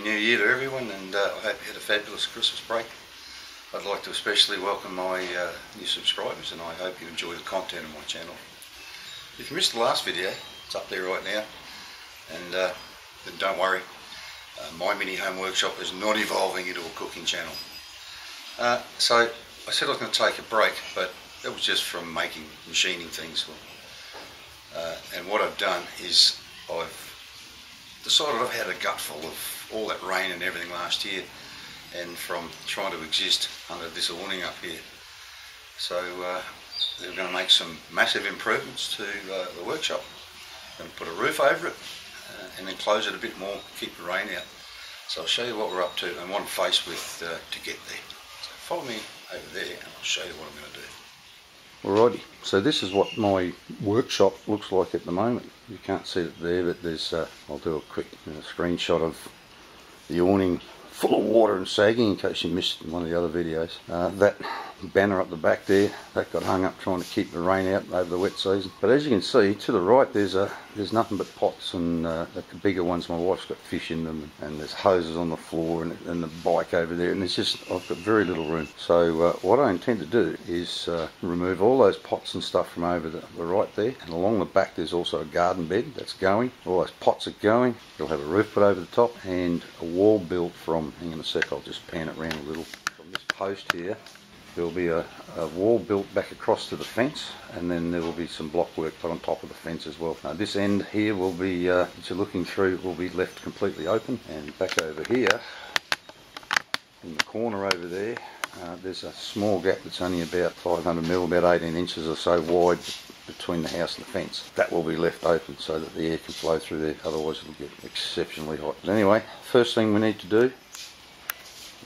Happy New Year to everyone, and I hope you had a fabulous Christmas break. I'd like to especially welcome my new subscribers, and I hope you enjoy the content of my channel. If you missed the last video, it's up there right now, and then don't worry, my mini home workshop is not evolving into a cooking channel. So I said I was going to take a break, but that was just from machining things. And what I've done is I've decided I've had a gutful of all that rain and everything last year, and from trying to exist under this awning up here. So they're going to make some massive improvements to the workshop. Going to put a roof over it and then close it a bit more, keep the rain out. So I'll show you what we're up to and what I'm faced with to get there. So follow me over there and I'll show you what I'm going to do. Alrighty, so this is what my workshop looks like at the moment. You can't see it there, but there's I'll do a quick screenshot of the awning full of water and sagging in case you missed it in one of the other videos. That banner up the back there, that got hung up trying to keep the rain out over the wet season. But as you can see, to the right there's nothing but pots, and the bigger ones my wife's got fish in them, and there's hoses on the floor, and the bike over there, and it's just, I've got very little room. So what I intend to do is remove all those pots and stuff from over the right there, and along the back there's also a garden bed that's going. All those pots are going. You'll have a roof put over the top and a wall built from, hang on a sec, I'll just pan it around a little, from this post here. There'll be a wall built back across to the fence, and then there will be some block work put on top of the fence as well. This end here will be, that you're looking through, will be left completely open. And back over here, in the corner over there, there's a small gap that's only about 500mm, about 18 inches or so wide between the house and the fence. That will be left open so that the air can flow through there, otherwise it'll get exceptionally hot. But anyway, first thing we need to do,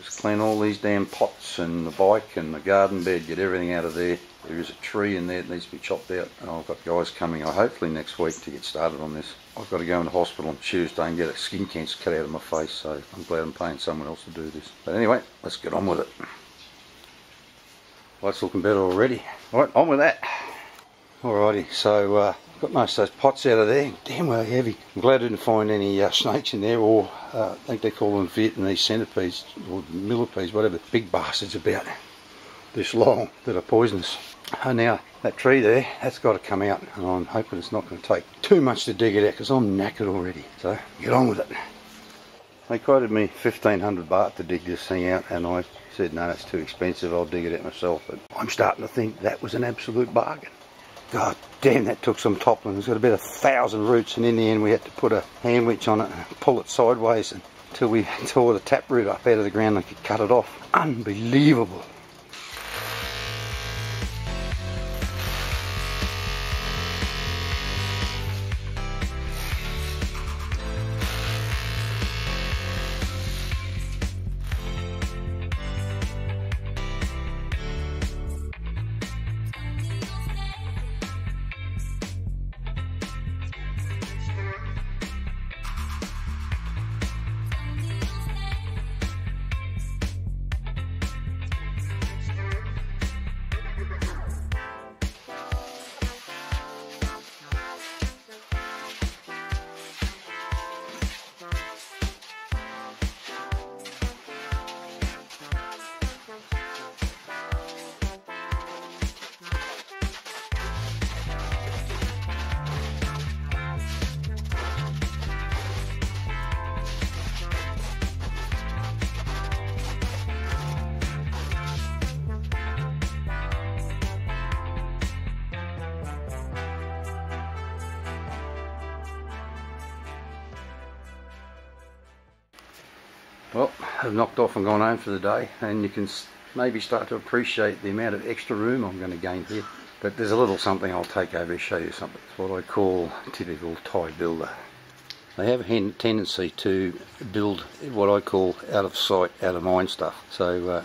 just clean all these damn pots and the bike and the garden bed, get everything out of there. There is a tree in there that needs to be chopped out, and I've got guys coming hopefully next week to get started on this. I've got to go into hospital on Tuesday and get a skin cancer cut out of my face, so I'm glad I'm paying someone else to do this. But anyway, let's get on with it. Well, it's looking better already. Alright, on with that. Alrighty, so got most of those pots out of there. Damn well heavy. I'm glad I didn't find any snakes in there, or I think they call them Vietnamese centipedes or millipedes, whatever. Big bastards about this long that are poisonous. And now that tree there, that's got to come out, and I'm hoping it's not going to take too much to dig it out because I'm knackered already. So get on with it. They quoted me 1,500 baht to dig this thing out, and I said no, it's too expensive, I'll dig it out myself. But I'm starting to think that was an absolute bargain. God damn, that took some toppling. It's got about 1,000 roots, and in the end we had to put a hand winch on it and pull it sideways until we tore the taproot up out of the ground and could cut it off. Unbelievable. Well, I've knocked off and gone home for the day, and you can maybe start to appreciate the amount of extra room I'm going to gain here. But there's a little something I'll take over to show you something. It's what I call typical Thai builder. They have a tendency to build what I call out of sight, out of mind stuff. So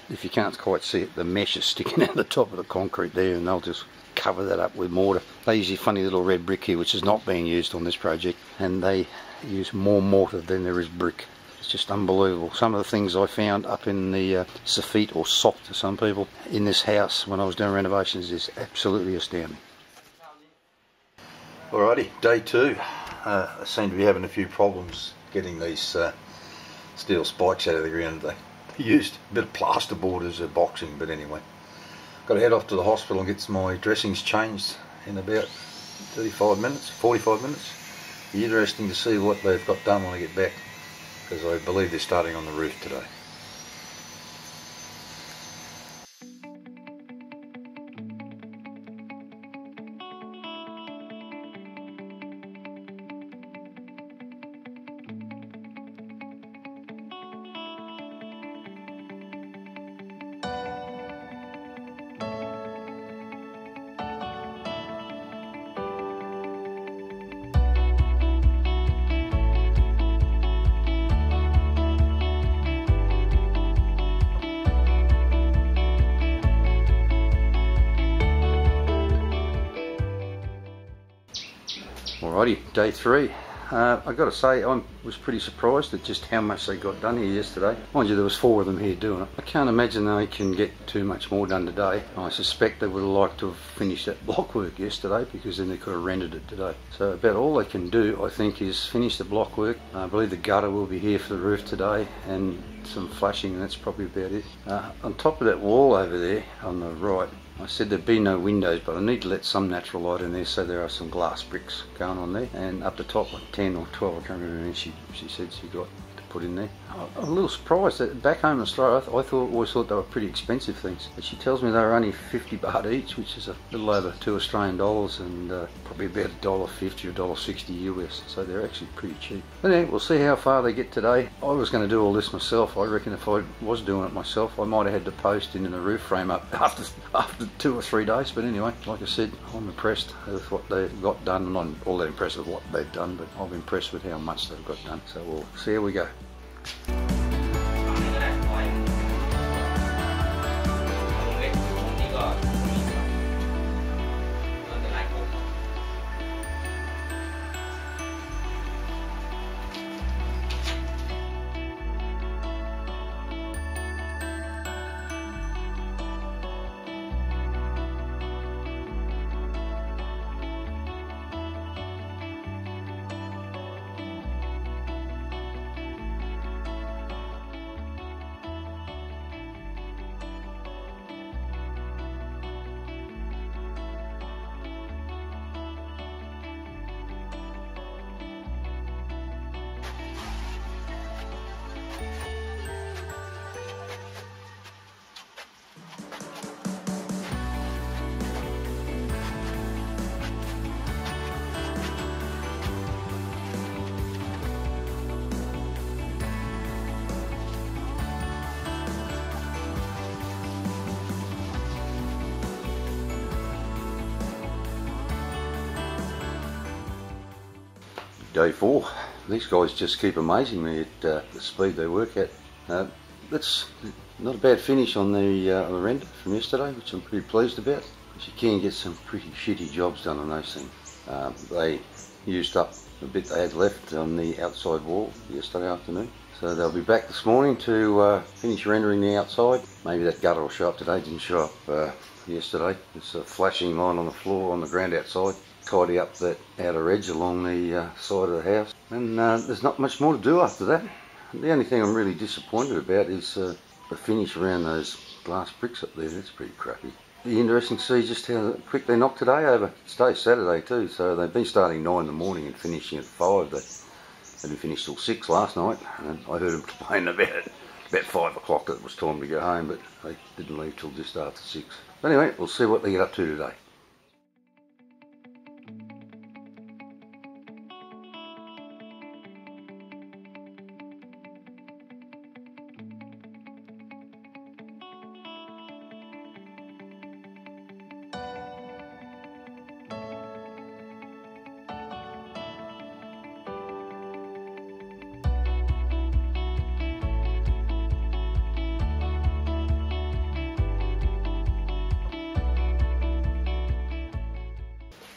if you can't quite see it, the mesh is sticking out the top of the concrete there, and they'll just cover that up with mortar. They use a funny little red brick here, which is not being used on this project, and they use more mortar than there is brick. It's just unbelievable. Some of the things I found up in the soffit, or sock to some people, in this house when I was doing renovations is absolutely astounding. Alrighty, day two. I seem to be having a few problems getting these steel spikes out of the ground. They used a bit of plasterboard as a boxing, but anyway. Got to head off to the hospital and get my dressings changed in about 35 minutes, 45 minutes. Be interesting to see what they've got done when I get back, because I believe they're starting on the roof today. Alrighty, day 3. I've got to say, I was pretty surprised at just how much they got done here yesterday. Mind you, there was 4 of them here doing it. I can't imagine they can get too much more done today. I suspect they would have liked to have finished that block work yesterday, because then they could have rendered it today. So about all they can do, I think, is finish the block work. I believe the gutter will be here for the roof today, and some flashing, and that's probably about it. On top of that wall over there on the right, I said there'd be no windows, but I need to let some natural light in there, so there are some glass bricks going on there. And up the top, like 10 or 12, I can't remember, she said she got to put in there. I'm a little surprised that back home in Australia, I always thought they were pretty expensive things. But she tells me they were only 50 baht each, which is a little over $2 Australian, and probably about $1.50 or $1.60 US. So they're actually pretty cheap. But anyway, we'll see how far they get today. I was going to do all this myself. I reckon if I was doing it myself, I might have had to post in the roof frame up after 2 or 3 days. But anyway, like I said, I'm impressed with what they've got done. I'm not all that impressed with what they've done, but I'm impressed with how much they've got done. So we'll see how we go. Day 4. These guys just keep amazing me at the speed they work at. That's not a bad finish on the render from yesterday, which I'm pretty pleased about. Because you can get some pretty shitty jobs done on those things. They used up a bit they had left on the outside wall yesterday afternoon. So they'll be back this morning to finish rendering the outside. Maybe that gutter will show up today. Didn't show up yesterday. There's a flashing line on the floor on the ground outside. Tidy up that outer edge along the side of the house, and there's not much more to do after that. The only thing I'm really disappointed about is the finish around those glass bricks up there. That's pretty crappy. Be interesting to see just how quick they knock today over. It's day Saturday too, so they've been starting 9 in the morning and finishing at 5. They didn't finish till 6 last night, and I heard them complaining about 5 o'clock that it was time to go home, but they didn't leave till just after 6. But anyway, we'll see what they get up to today.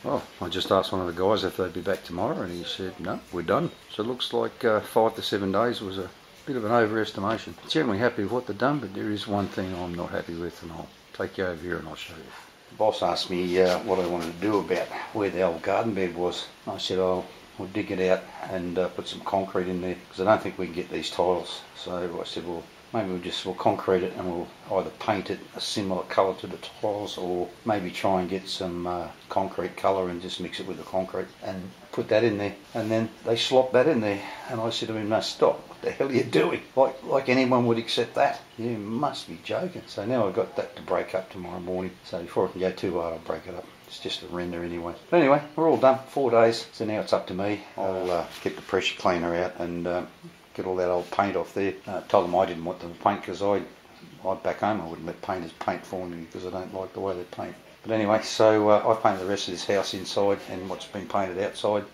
Well, I just asked one of the guys if they'd be back tomorrow, and he said, no, we're done. So it looks like 5 to 7 days was a bit of an overestimation. Generally happy with what they've done, but there is one thing I'm not happy with, and I'll take you over here and I'll show you. The boss asked me what I wanted to do about where the old garden bed was. I said, I'll we'll dig it out and put some concrete in there, because I don't think we can get these tiles. So I said, well, maybe we'll concrete it and we'll either paint it a similar colour to the tiles, or maybe try and get some concrete colour and just mix it with the concrete and put that in there. And then they slopped that in there, and I said to him, no, stop, what the hell are you doing? Like anyone would accept that? You must be joking. So now I've got that to break up tomorrow morning, so before I can go too hard I'll break it up. It's just a render anyway. But anyway, we're all done, 4 days, so now it's up to me. I'll get the pressure cleaner out and get all that old paint off there. Told them I didn't want them to paint, because I back home I wouldn't let painters paint for me, because I don't like the way they paint. But anyway, so I've painted the rest of this house inside and what's been painted outside,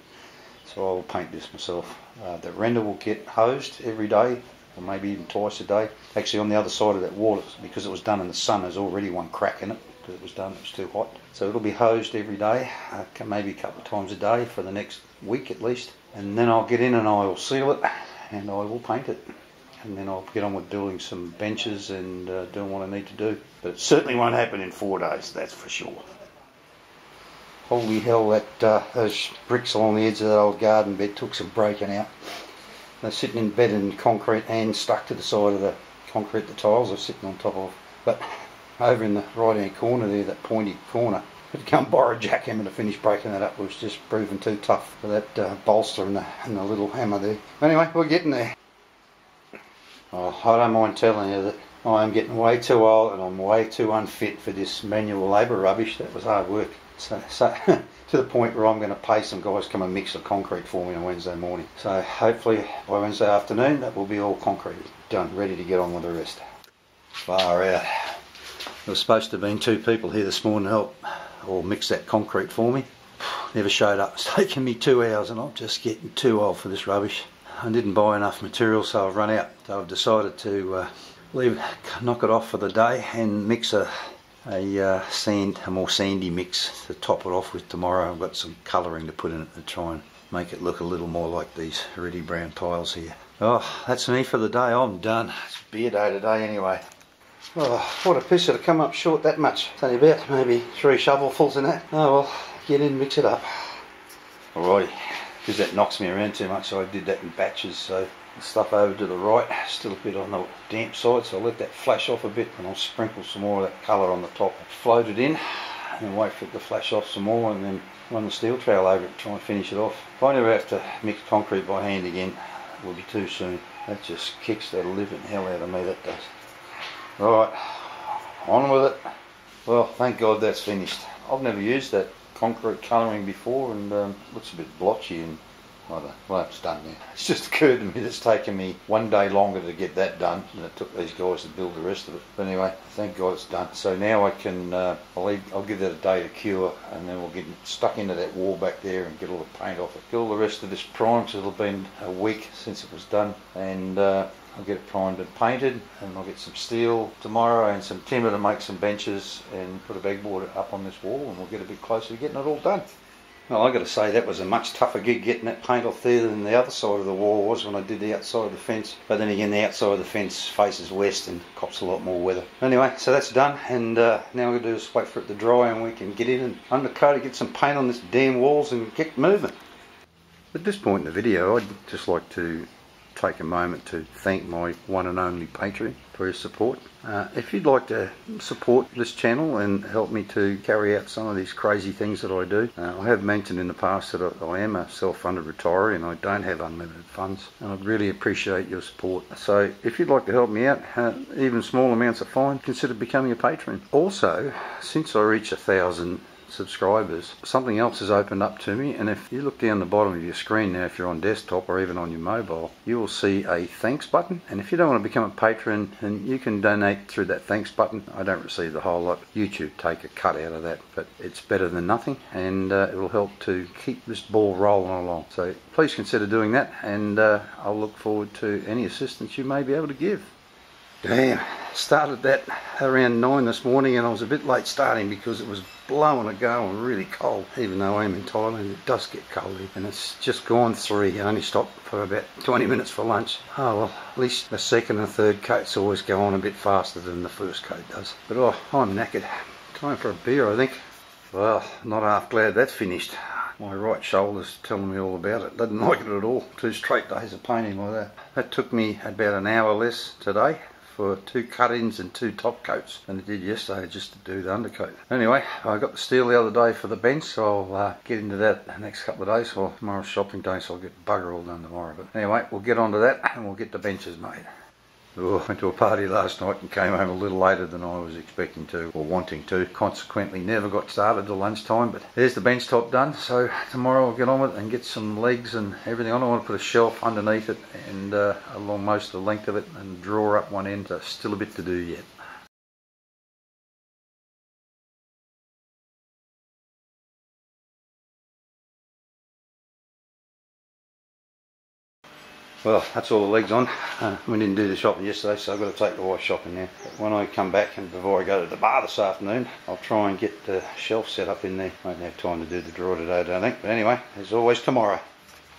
so I'll paint this myself. The render will get hosed every day, or maybe even twice a day. Actually, on the other side of that wall, because it was done in the sun, there's already one crack in it, because it was too hot. So it'll be hosed every day, maybe a couple of times a day for the next week at least. And then I'll get in and I will seal it and I will paint it. And then I'll get on with doing some benches and doing what I need to do. But it certainly won't happen in 4 days, that's for sure. Holy hell, those bricks along the edge of that old garden bed took some breaking out. They're sitting in bed in concrete and stuck to the side of the concrete the tiles are sitting on top of. But over in the right hand corner there, that pointy corner, I had to come borrow a jackhammer to finish breaking that up. It was just proving too tough for that bolster and the little hammer there. Anyway, we're getting there. Oh, I don't mind telling you that I am getting way too old and I'm way too unfit for this manual labour rubbish. That was hard work. So to the point where I'm going to pay some guys come and mix the concrete for me on Wednesday morning. So hopefully by Wednesday afternoon that will be all concrete done, ready to get on with the rest. Far out. There was supposed to have been 2 people here this morning to help or mix that concrete for me. Never showed up. It's taken me 2 hours and I'm just getting too old for this rubbish. I didn't buy enough material, so I've run out. So I've decided to knock it off for the day and mix a more sandy mix to top it off with tomorrow. I've got some colouring to put in it to try and make it look a little more like these reddy brown tiles here. Oh, that's me for the day. I'm done. It's beer day today anyway. Oh, what a piss to come up short that much. It's only about maybe 3 shovelfuls in that. Oh well, get in, mix it up. Alrighty, because that knocks me around too much, so I did that in batches. So the stuff over to the right, still a bit on the damp side, so I'll let that flash off a bit and I'll sprinkle some more of that colour on the top. Float it in and wait for it to flash off some more, and then run the steel trowel over it, try and finish it off. If I never have to mix concrete by hand again, it will be too soon. That just kicks the living hell out of me, that does. Right, on with it. Well, thank God that's finished. I've never used that concrete colouring before, and looks a bit blotchy, and I don't know. Well, it's done now. It's just occurred to me that it's taken me 1 day longer to get that done than it took these guys to build the rest of it. But anyway, thank God it's done. So now I can, I'll give that a day to cure, and then we'll get stuck into that wall back there and get all the paint off it. Get all the rest of this primed, because it'll have been a week since it was done, and I'll get it primed and painted, and I'll get some steel tomorrow and some timber to make some benches and put a bagboard up on this wall, and we'll get a bit closer to getting it all done. Well, I've got to say that was a much tougher gig getting that paint off there than the other side of the wall was when I did the outside of the fence. But then again, the outside of the fence faces west and cops a lot more weather. Anyway, so that's done, and now we're going to do is wait for it to dry and we can get in and undercoat it, get some paint on this damn walls and get moving. At this point in the video, I'd just like to take a moment to thank my one and only Patreon for his support. If you'd like to support this channel and help me to carry out some of these crazy things that I do, I have mentioned in the past that I am a self-funded retiree and I don't have unlimited funds, and I'd really appreciate your support. So if you'd like to help me out, even small amounts are fine, consider becoming a patron. Also, since I reach 1,000 subscribers, something else has opened up to me, and if you look down the bottom of your screen now, if you're on desktop or even on your mobile, you will see a thanks button. And if you don't want to become a patron, then you can donate through that thanks button. I don't receive the whole lot. YouTube take a cut out of that, but it's better than nothing, and it will help to keep this ball rolling along. So please consider doing that, and I'll look forward to any assistance you may be able to give. Damn, started that around 9 this morning, and I was a bit late starting because it was blowing a gale and really cold. Even though I'm in Thailand, it does get cold here, and it's just gone 3. I only stopped for about 20 minutes for lunch. Oh well, at least the second and third coats always go on a bit faster than the first coat does. But oh, I'm knackered. Time for a beer, I think. Well, not half glad that's finished. My right shoulder's telling me all about it. Doesn't like it at all. 2 straight days of painting like that. That took me about an hour less today for 2 cut-ins and 2 top coats than it did yesterday just to do the undercoat. Anyway, I got the steel the other day for the bench, so I'll get into that the next couple of days. Well, tomorrow's shopping day, so I'll get bugger all done tomorrow. But anyway, we'll get on to that and we'll get the benches made. Oh, went to a party last night and came home a little later than I was expecting to, or wanting to. Consequently, never got started till lunchtime, but there's the bench top done. So tomorrow I'll get on with it and get some legs and everything on. I want to put a shelf underneath it and along most of the length of it and draw up one end. So still a bit to do yet. Well, that's all the legs on. We didn't do the shopping yesterday, so I've got to take the wife shopping now. But when I come back and before I go to the bar this afternoon, I'll try and get the shelf set up in there. Won't have time to do the drawer today, I don't think. But anyway, as always, tomorrow.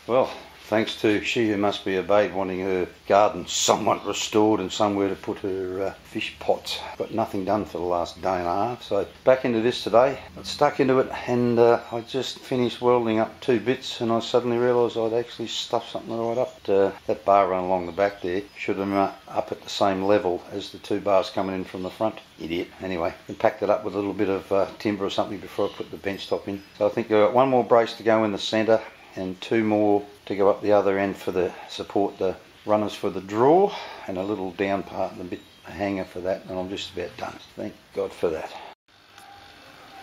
Well, thanks to she who must be a babe wanting her garden somewhat restored and somewhere to put her fish pots. Got nothing done for the last day and a half, so back into this today. Got stuck into it and I just finished welding up 2 bits and I suddenly realised I'd actually stuffed something right up. That bar run along the back there should have been up at the same level as the 2 bars coming in from the front. Idiot. Anyway, I packed it up with a little bit of timber or something before I put the bench top in. So I think I've got 1 more brace to go in the centre and 2 more to go up the other end for the support the runners for the drawer, and a little down part and a bit hanger for that, and I'm just about done. Thank God for that.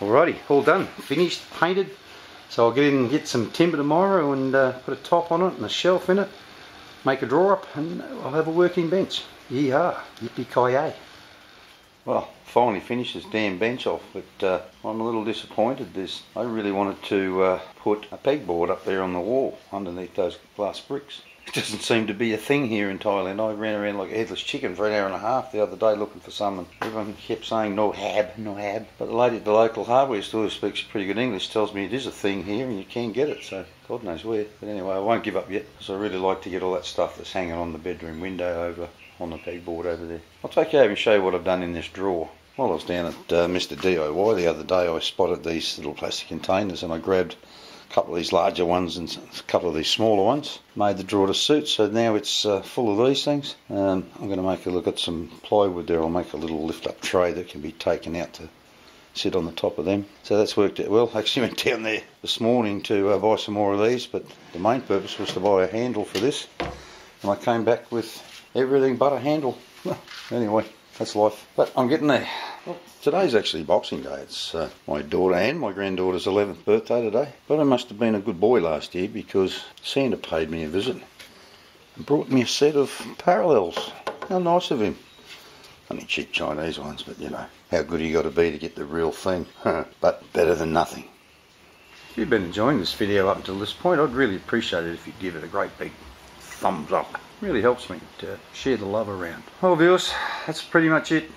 Alrighty, all done, finished, painted. So I'll get in and get some timber tomorrow and put a top on it and a shelf in it, make a drawer up, and I'll have a working bench. Yeehaw, yippee-ki-yay. Well, finally finished this damn bench off, but I'm a little disappointed. I really wanted to put a pegboard up there on the wall underneath those glass bricks. It doesn't seem to be a thing here in Thailand. I ran around like a headless chicken for an hour and a half the other day looking for some, and everyone kept saying no hab, no hab. But the lady at the local hardware store who speaks pretty good English tells me it is a thing here and you can get it, so God knows where. But anyway, I won't give up yet, because I really like to get all that stuff that's hanging on the bedroom window over on the pegboard over there. I'll take you over and show you what I've done in this drawer. While I was down at Mr. DIY the other day, I spotted these little plastic containers and I grabbed a couple of these larger ones and a couple of these smaller ones. Made the drawer to suit, so now it's full of these things. I'm going to make a look at some plywood there. I'll make a little lift up tray that can be taken out to sit on the top of them. So that's worked out well. I actually went down there this morning to buy some more of these, but the main purpose was to buy a handle for this. And I came back with everything but a handle. Anyway, that's life. But I'm getting there. Well, today's actually Boxing Day. It's my daughter and my granddaughter's 11th birthday today. But I must have been a good boy last year because Santa paid me a visit and brought me a set of parallels. How nice of him. Only cheap Chinese ones, but you know, how good you got to be to get the real thing. But better than nothing. If you've been enjoying this video up until this point, I'd really appreciate it if you'd give it a great big thumbs up. Really helps me to share the love around. Well viewers, that's pretty much it.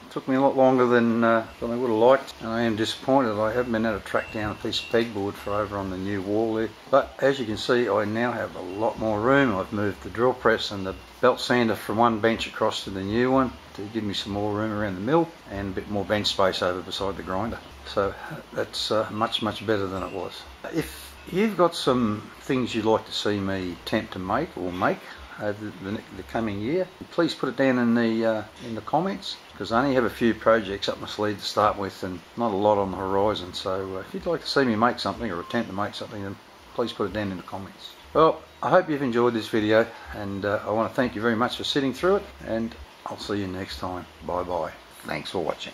Took me a lot longer than I would have liked, and I am disappointed I haven't been able to track down a piece of pegboard for over on the new wall there. But as you can see, I now have a lot more room. I've moved the drill press and the belt sander from one bench across to the new one to give me some more room around the mill and a bit more bench space over beside the grinder. So that's much better than it was. If you've got some things you'd like to see me attempt to make over the coming year, please put it down in the comments, because I only have a few projects up my sleeve to start with and not a lot on the horizon. So if you'd like to see me make something or attempt to make something, then please put it down in the comments. Well, I hope you've enjoyed this video, and I want to thank you very much for sitting through it, and I'll see you next time. Bye bye. Thanks for watching.